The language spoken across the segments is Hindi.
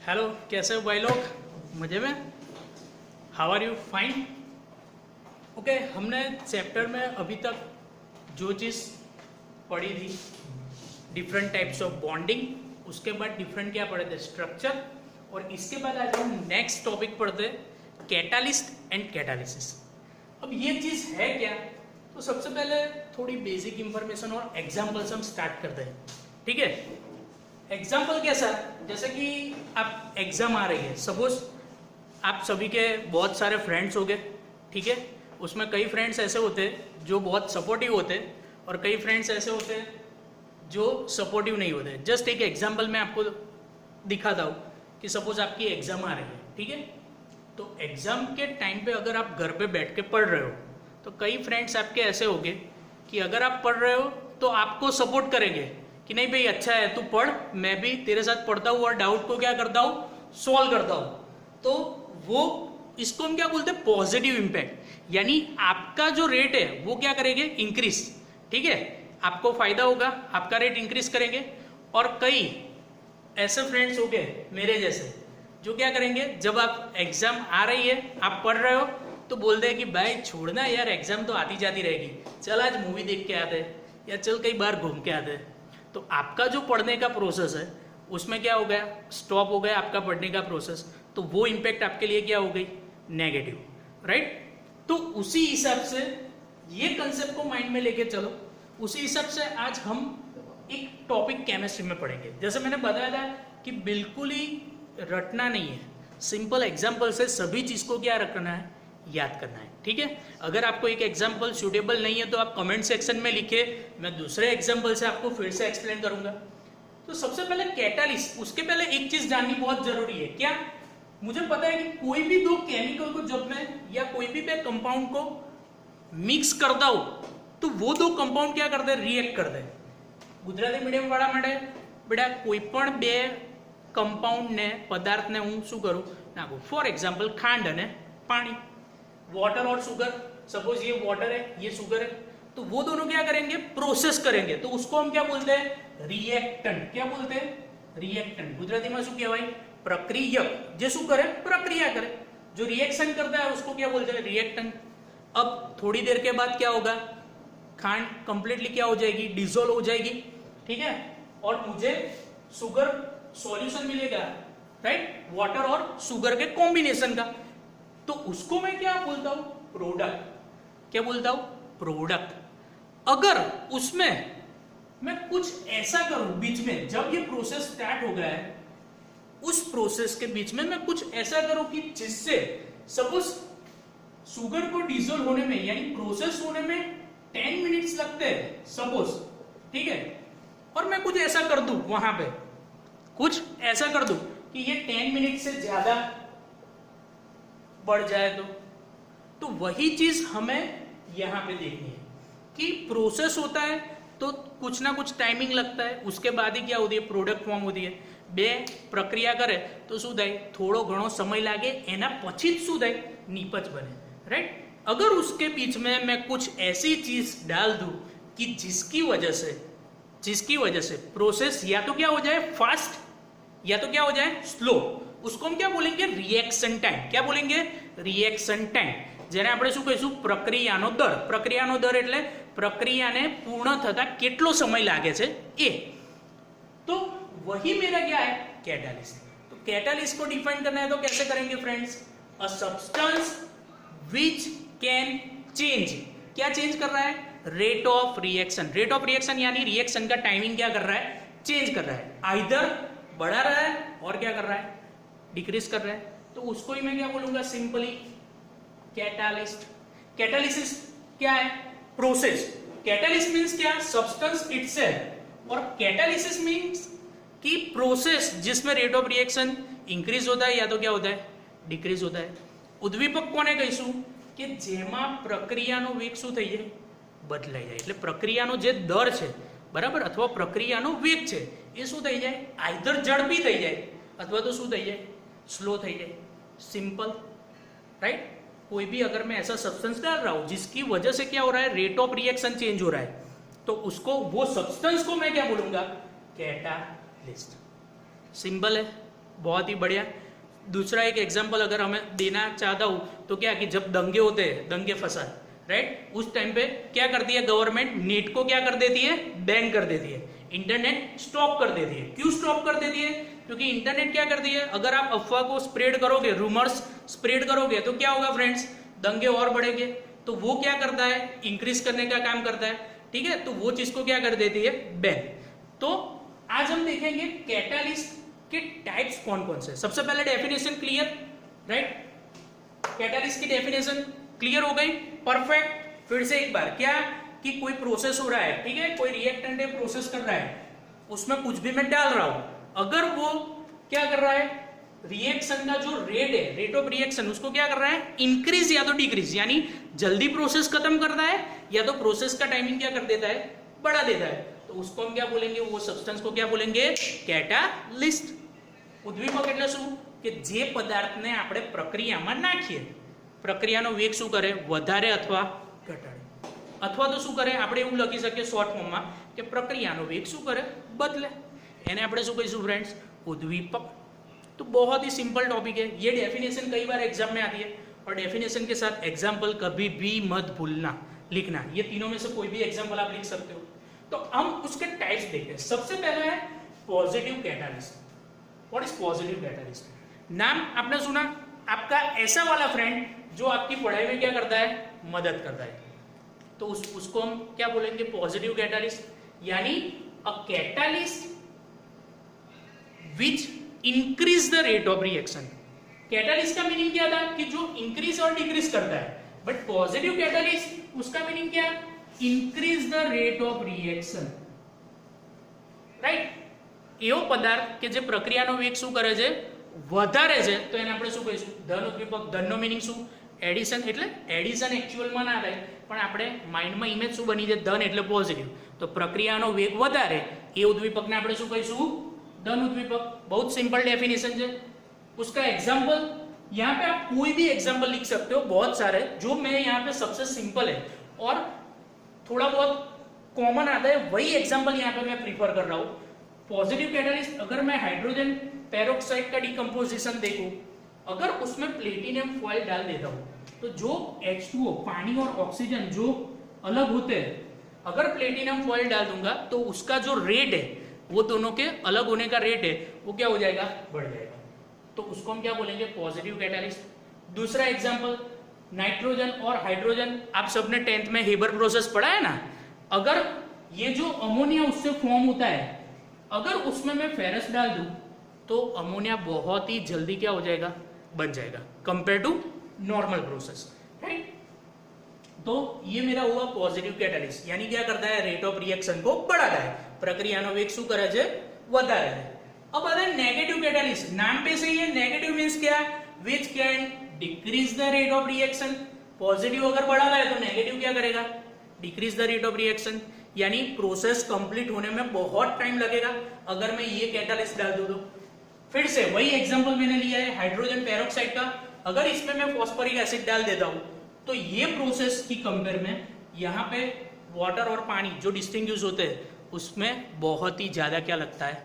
हेलो, कैसे हो भाई लोग? मज़े में? How are you? Fine? Okay, हमने चैप्टर में अभी तक जो चीज़ पढ़ी थी, डिफरेंट टाइप्स ऑफ बॉन्डिंग, उसके बाद डिफरेंट क्या पढ़े थे, स्ट्रक्चर, और इसके बाद आज हम नेक्स्ट टॉपिक पढ़ते हैं कैटालिस्ट एंड कैटालिसिस। अब ये चीज़ है क्या, तो सबसे पहले थोड़ी बेसिक इंफॉर्मेशन और एग्जाम्पल से हम स्टार्ट करते हैं। ठीक है? एग्जाम्पल कैसा, जैसे कि आप एग्जाम आ रही है, सपोज आप सभी के बहुत सारे फ्रेंड्स हो गए, ठीक है, उसमें कई फ्रेंड्स ऐसे होते हैं जो बहुत सपोर्टिव होते हैं और कई फ्रेंड्स ऐसे होते हैं जो सपोर्टिव नहीं होते। जस्ट एक एग्जाम्पल मैं आपको दिखाता हूँ कि सपोज आपकी एग्जाम आ रही है, ठीक है, तो एग्जाम के टाइम पे अगर आप घर पे बैठ के पढ़ रहे हो तो कई फ्रेंड्स आपके ऐसे होंगे कि अगर आप पढ़ रहे हो तो आपको सपोर्ट करेंगे कि नहीं भाई अच्छा है, तू पढ़, मैं भी तेरे साथ पढ़ता हूँ और डाउट को क्या करता हूँ, सॉल्व करता हूँ। तो वो इसको हम क्या बोलते हैं, पॉजिटिव इम्पैक्ट, यानी आपका जो रेट है वो क्या करेंगे, इंक्रीज। ठीक है, आपको फायदा होगा, आपका रेट इंक्रीज करेंगे। और कई ऐसे फ्रेंड्स हो गए मेरे जैसे जो क्या करेंगे, जब आप एग्जाम आ रही है, आप पढ़ रहे हो, तो बोलते हैं कि भाई छोड़ना यार, एग्जाम तो आती जाती रहेगी, चल आज मूवी देख के आते हैं या चल कई बार घूम के आते हैं। तो आपका जो पढ़ने का प्रोसेस है उसमें क्या हो गया, स्टॉप हो गया आपका पढ़ने का प्रोसेस, तो वो इम्पैक्ट आपके लिए क्या हो गई, नेगेटिव, राइट। तो उसी हिसाब से ये कंसेप्ट को माइंड में लेके चलो, उसी हिसाब से आज हम एक टॉपिक केमिस्ट्री में पढ़ेंगे। जैसे मैंने बताया था कि बिल्कुल ही रटना नहीं है, सिंपल एग्जाम्पल से सभी चीज को क्या रखना है, याद करना है। ठीक है, अगर आपको एक एग्जाम्पल सूटेबल नहीं है तो आप कमेंट सेक्शन में लिखे, मैं दूसरे एग्जाम्पल से आपको फिर से एक्सप्लेन करूंगा। तो सबसे पहले कैटालिस्ट, उसके पहले एक चीज जाननी बहुत जरूरी है। क्या? मुझे पता है कि कोई भी दो केमिकल को जब मैं या कोई भी मैं कंपाउंड को मिक्स करता हूं तो वो दो कंपाउंड क्या करते हैं, रिएक्ट करते हैं। गुजराती मीडियम वाला માટે बेटा कोई पण બે कंपाउंड ने पदार्थ ने हूँ शू करूँ, नाखू। फॉर एग्जाम्पल खांड અને पानी, वाटर और शुगर, सपोज ये वाटर है, ये शुगर है, तो वो दोनों क्या करेंगे, प्रोसेस करेंगे, तो उसको हम क्या बोलते हैं, रिएक्टेंट। क्या बोलते हैं, रिएक्टेंट। गुजराती में शू कहेवाय, प्रक्रियक। जे शू करे, प्रक्रिया करे, जो रिएक्शन करता है उसको क्या बोलते हैं, रिएक्टेंट। अब थोड़ी देर के बाद क्या होगा, खांड कंप्लीटली क्या हो जाएगी, डिसोल्व हो जाएगी, ठीक है, और मुझे शुगर सॉल्यूशन मिलेगा, राइट, वाटर और शुगर के कॉम्बिनेशन का, तो उसको मैं क्या बोलता हूं, प्रोडक्ट। क्या बोलता हूं, प्रोडक्ट। अगर उसमें मैं कुछ ऐसा करूं बीच में, जब ये प्रोसेस स्टार्ट हो गया है, उस प्रोसेस के बीच में मैं कुछ ऐसा करूं कि जिससे सपोज शुगर को डिसोल्व होने में, यानी प्रोसेस होने में 10 मिनट्स लगते हैं सपोज, ठीक है, और मैं कुछ ऐसा कर दूं वहां पे, कुछ ऐसा कर दूं कि ये 10 मिनट से ज्यादा बढ़ जाए तो वही चीज हमें यहां पे देखनी है कि प्रोसेस होता है तो कुछ ना कुछ टाइमिंग लगता है, उसके बाद ही क्या होती है, प्रोडक्ट फॉर्म होती है। बे प्रक्रिया करे तो शू थाय, थोड़ो घणो समय लागे, एना पछी शू थाय, निपज बने, राइट। अगर उसके बीच में मैं कुछ ऐसी चीज डाल दूं कि जिसकी वजह से प्रोसेस या तो क्या हो जाए फास्ट या तो क्या हो जाए स्लो, उसको हम क्या बोलेंगे, रिएक्शन टाइम। क्या बोलेंगे, रिएक्शन टाइम, જેને આપણે શું કહીશું, પ્રક્રિયાનો દર। પ્રક્રિયાનો દર એટલે પ્રક્રિયાને પૂર્ણ થતા કેટલો સમય લાગે છે એ। तो वही मेरा क्या है, कैटालिस्ट। तो कैटालिस्ट को डिफाइन करना है तो कैसे करेंगे friends, a substance which can change. क्या चेंज कर रहा है, rate of reaction. Rate of reaction यानी रिएक्शन का टाइमिंग क्या कर रहा है, चेंज कर रहा है, आइदर बढ़ा रहा है और क्या कर रहा है, डिक्रीज कर रहा है, तो उसको ही मैं क्या बोलूंगा, सिंपली कैटालिस्ट। कैटालिसिस क्या है, प्रोसेस। कैटालिस्ट मींस क्या, सब्सटेंस इटसेल्फ, और कैटालिसिस मींस कि प्रोसेस जिसमें रेट ऑफ रिएक्शन इंक्रीज होता है या तो क्या होता है, डिक्रीज होता है। उद्दीपक कोने कहीशुं કે જેમાં પ્રક્રિયાનો વેગ શું થઈ જાય, બદલાઈ જાય, એટલે પ્રક્રિયાનો જે દર છે બરાબર, અથવા પ્રક્રિયાનો વેગ છે એ શું થઈ જાય, આઈધર ઝડપી થઈ જાય અથવા તો શું થઈ જાય, સ્લો થઈ જાય। Simple, right. कोई भी अगर मैं ऐसा सब्सटेंस डाल रहा हूं जिसकी वजह से क्या हो रहा है, रेट ऑफ रिएक्शन चेंज हो रहा है, तो उसको, वो सब्सटेंस को मैं क्या बोलूंगा, कैटालिस्ट। सिंपल है, बहुत ही बढ़िया। दूसरा एक एग्जांपल अगर हमें देना चाहता हूँ तो क्या कि जब दंगे होते हैं, दंगे फसाद, राइट, उस टाइम पे क्या करती है गवर्नमेंट, नेट को क्या कर देती है, बैन कर देती है, इंटरनेट स्टॉप कर देती है। क्यों स्टॉप कर देती है? क्योंकि इंटरनेट क्या करती है, अगर आप अफवाह को स्प्रेड करोगे, रूमर्स स्प्रेड करोगे तो क्या होगा फ्रेंड्स, दंगे और बढ़ेंगे। तो वो क्या करता है, इंक्रीज करने का काम करता है, ठीक है। तो वो चीज को क्या कर देती है, बैन। तो आज हम देखेंगे कैटालिस्ट के टाइप्स कौन कौन से। सबसे पहले डेफिनेशन क्लियर, राइट, कैटालिस्ट की डेफिनेशन क्लियर हो गई, परफेक्ट। फिर से एक बार, क्या कि कोई प्रोसेस हो रहा है, ठीक है, कोई रिएक्टेंट है प्रोसेस कर रहा है, उसमें कुछ भी मैं डाल रहा हूं, अगर वो क्या कर रहा है, रिएक्शन का जो रेट है, रेट ऑफ रिएक्शन, उसको क्या कर रहा है, इंक्रीज या तो डिक्रीज, यानी जल्दी प्रोसेस खत्म करता है या तो प्रोसेस का टाइमिंग क्या कर देता है, बढ़ा देता है, तो उसको हम क्या बोलेंगे, वो सब्सटेंस को क्या बोलेंगे, कैटालिस्ट। ઉદ્દીપક એટલે શું કે જે પદાર્થને આપણે પ્રક્રિયામાં નાખીએ, પ્રક્રિયાનો વેગ શું કરે, વધારે અથવા ઘટાડે, અથવા તો શું કરે, આપણે એવું લખી શકીએ શોર્ટ ફોર્મમાં કે પ્રક્રિયાનો વેગ શું કરે, બદલે, એને આપણે શું કહીશું फ्रेंड्स, उद्दीपक। तो बहुत ही सिंपल टॉपिक है, ये डेफिनेशन कई बार एग्जाम में आती है और डेफिनेशन के साथ एग्जाम्पल कभी भी मत भूलना, लिखना, ये तीनों में से कोई भी एग्जाम्पल आप लिख सकते हो। तो हम उसके टाइप्स देखते हैं। सबसे पहला है positive catalyst. What is positive catalyst? नाम आपने सुना, आपका ऐसा वाला फ्रेंड जो आपकी पढ़ाई में क्या करता है, मदद करता है, तो उसको हम क्या बोलेंगे, पॉजिटिव कैटालिस्ट। यानी a catalyst which increase the rate of reaction. Catalyst का मीनिंग क्या था कि जो इंक्रीज और डिक्रीज करता है, बट पॉजिटिव कैटालिस्ट उसका मीनिंग क्या, increase the rate of reaction, right. એવો પદાર્થ કે જે પ્રક્રિયાનો વેગ શું કરે છે, વધારે છે, તો એને આપણે શું કહીશું, ધન ઉદ્દીપક। ધનનો મીનિંગ શું, એડિશન, એટલે એડિશન એકચ્યુઅલમાં ના થાય પણ આપણે માઇન્ડમાં ઇમેજ શું બની જાય, ધન એટલે પોઝિટિવ, તો પ્રક્રિયાનો વેગ વધારે એ ઉદ્દીપકને આપણે શું કહીશું, धन उद्दीपक। बहुत सिंपल डेफिनेशन है। उसका एग्जाम्पल यहाँ पे आप कोई भी एग्जाम्पल लिख सकते हो, बहुत सारे, जो मैं यहाँ पे सबसे सिंपल है और थोड़ा बहुत कॉमन आता है वही एग्जाम्पल यहाँ पे मैं प्रीफर कर रहा हूँ। पॉजिटिव कैटालिस्ट, अगर मैं हाइड्रोजन पेरोक्साइड का डिकम्पोजिशन देखूं, अगर उसमें प्लेटिनियम फॉइल डाल देता हूं तो जो H2O, पानी और ऑक्सीजन जो अलग होते हैं, अगर प्लेटिनियम फॉइल डाल दूंगा तो उसका जो रेट है, वो दोनों के अलग होने का रेट है, वो क्या हो जाएगा, बढ़ जाएगा, तो उसको हम क्या बोलेंगे, पॉजिटिव कैटालिस्ट। दूसरा एग्जांपल, नाइट्रोजन और हाइड्रोजन, आप सबने 10th में हेबर प्रोसेस पढ़ा है ना, अगर ये जो अमोनिया उससे फॉर्म होता है, अगर उसमें मैं फेरस डाल दूं तो अमोनिया बहुत ही जल्दी क्या हो जाएगा, बन जाएगा, compare to normal process, right. तो ये मेरा हुआ पॉजिटिव कैटालिस्ट, यानी क्या करता है, रेट ऑफ रिएक्शन को बढ़ाता है, प्रक्रियाનો વેગ શું કરે છે, વધારે છે। अब आता है नेगेटिव कैटालिस्ट। नाम पे से ही है, नेगेटिव मींस क्या, which can decrease the rate of reaction. Positive अगर बढ़ा रहा है तो नेगेटिव क्या करेगा, decrease the rate of reaction, यानी प्रोसेस कंप्लीट होने में बहुत टाइम लगेगा अगर मैं ये कैटालिस्ट डाल दूं तो। फिर से वही एग्जांपल मैंने लिया है हाइड्रोजन पेरोक्साइड का, अगर इसमें मैं फॉस्फोरिक एसिड डाल देता हूं तो ये प्रोसेस की कंपेयर में यहाँ पे वाटर और पानी जो डिस्टिंग्विश होते हैं उसमें बहुत ही ज्यादा क्या लगता है,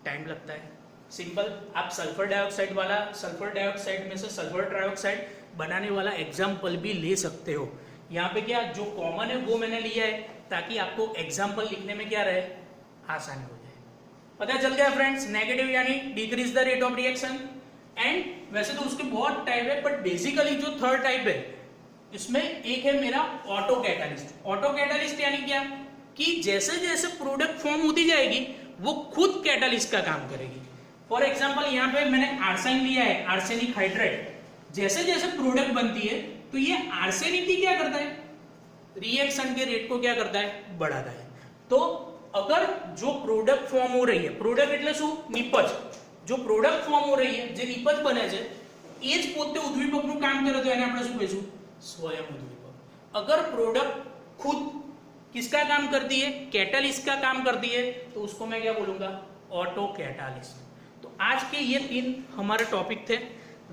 टाइम लगता है। सिंपल, आप सल्फर डाइऑक्साइड वाला, सल्फर डाइऑक्साइड में से सल्फर ट्राइऑक्साइड बनाने वाला एग्जाम्पल भी ले सकते हो। यहाँ पे क्या जो कॉमन है वो मैंने लिया है ताकि आपको एग्जाम्पल लिखने में क्या रहे, आसानी हो जाए। पता चल गया फ्रेंड्स, नेगेटिव यानी decrease the rate of reaction. And वैसे तो उसके बहुत टाइप है, बट बेसिकली जो थर्ड टाइप है इसमें एक है मेरा ऑटो कैटालिस्ट। ऑटो कैटालिस्ट यानी क्या कि जैसे जैसे प्रोडक्ट फॉर्म होती जाएगी वो खुद कैटालिस्ट का काम करेगी। फॉर एग्जाम्पल यहाँ पे मैंने आर्सेन लिया है, आर्सेनिक हाइड्रेट, जैसे जैसे प्रोडक्ट बनती है तो ये आर्सेनिक ही क्या करता है, रिएक्शन के रेट को क्या करता है, बढ़ाता है। तो अगर जो प्रोडक्ट फॉर्म हो रही है, प्रोडक्ट એટલે શું, નિપજ, जो પ્રોડક્ટ ફોર્મ हो रही है, જે નિપજ બને છે એ જ પોતે ઉદ્દીપકનું કામ કરે તો એને આપણે શું કહીશું, स्वयं उद्दीपक। अगर प्रोडक्ट खुद किसका काम करती है, कैटालिस्ट का काम करती है, तो उसको मैं क्या बोलूंगा, ऑटो कैटालिस्ट। तो आज के ये 3 हमारे टॉपिक थे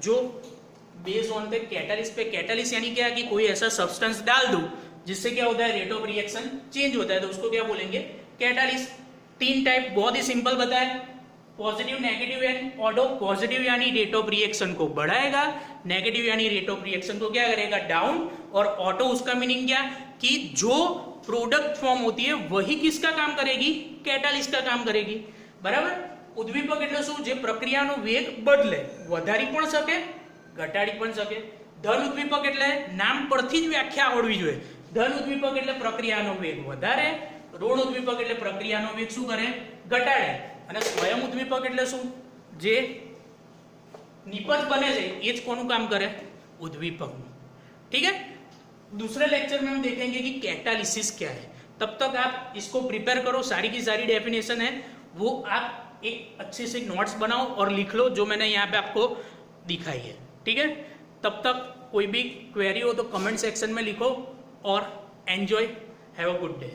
जो बेस्ड ऑन थे कैटालिस्ट पे। कैटालिस्ट यानी क्या कि कोई ऐसा सब्सटेंस डाल दूं जिससे क्या होता है, रेट ऑफ रिएक्शन चेंज होता है, तो उसको क्या बोलेंगे, कैटालिस्ट। 3 टाइप बहुत ही सिंपल बताया, positive negative and auto, positive यानी रेट ऑफ रिएक्शन को बढ़ाएगा, नेगेटिव यानी रेट ऑफ रिएक्शन को क्या करेगा, डाउन, और ऑटो उसका मीनिंग क्या कि जो प्रोडक्ट फॉर्म होती है वही किसका काम करेगी, कैटालिस्ट का काम करेगी, बराबर। ઉદ્દીપક એટલે શું, જે પ્રક્રિયાનો વેગ બદલે, વધારી પણ શકે ઘટાડી પણ શકે। ધન ઉદ્દીપક એટલે નામ પરથી જ વ્યાખ્યા આવડવી જોઈએ, ધન ઉદ્દીપક એટલે પ્રક્રિયાનો વેગ વધારે, ઋણ ઉદ્દીપક એટલે પ્રક્રિયાનો વેગ શું કરે, ઘટાડે, અને સ્વયં ઉદ્દીપક એટલે શું, જે નિપજ બને છે એ જ કોનું કામ કરે, ઉદ્દીપકનું। ठीक है, दूसरे लेक्चर में हम देखेंगे कि कैटालिसिस क्या है। तब तक आप इसको प्रिपेयर करो, सारी की सारी डेफिनेशन है वो आप एक अच्छे से नोट्स बनाओ और लिख लो जो मैंने यहाँ पे आपको दिखाई है। ठीक है, तब तक कोई भी क्वेरी हो तो कमेंट सेक्शन में लिखो और enjoy, have a good day.